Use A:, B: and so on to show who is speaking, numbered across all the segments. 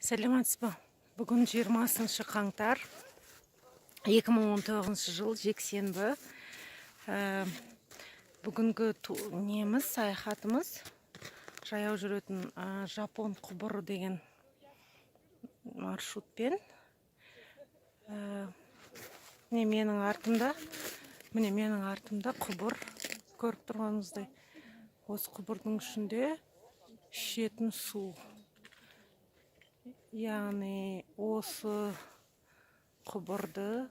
A: Сәлеметсіз бе? Бүгін 20 қаңтар 2019 жыл жексенбі. Бүгінгі неміз, саяхатымыз жаяу жүретін Жапон құбыры деген маршрутпен. Менің артымда құбыр, көріп тұрғаныңыздай. Осы құбырдың ішінде ішетін су. Яғни осы құбырды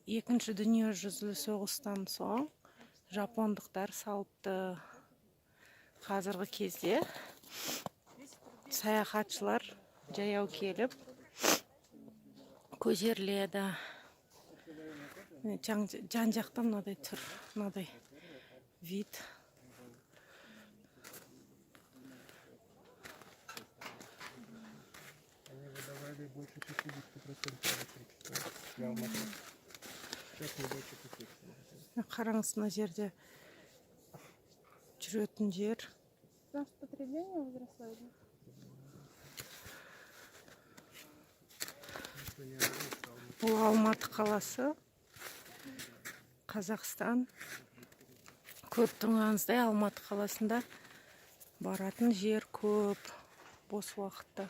A: Екінші дүниежүзілік соғыстан соң жапондықтар салыпты. Қазіргі кезде саяхатшылар жаяу келіп көтеріледі. Жан жақта мынадай түр, мынадай вид.
B: Больше 50%
A: Қараңыз, мына жерде жүретін жер.
C: Потребление возросло.
A: Бұл Алматы қаласы, Қазақстан. Көріп тұрғаныңыздай Алматы қаласында баратын жер көп бос уақытта.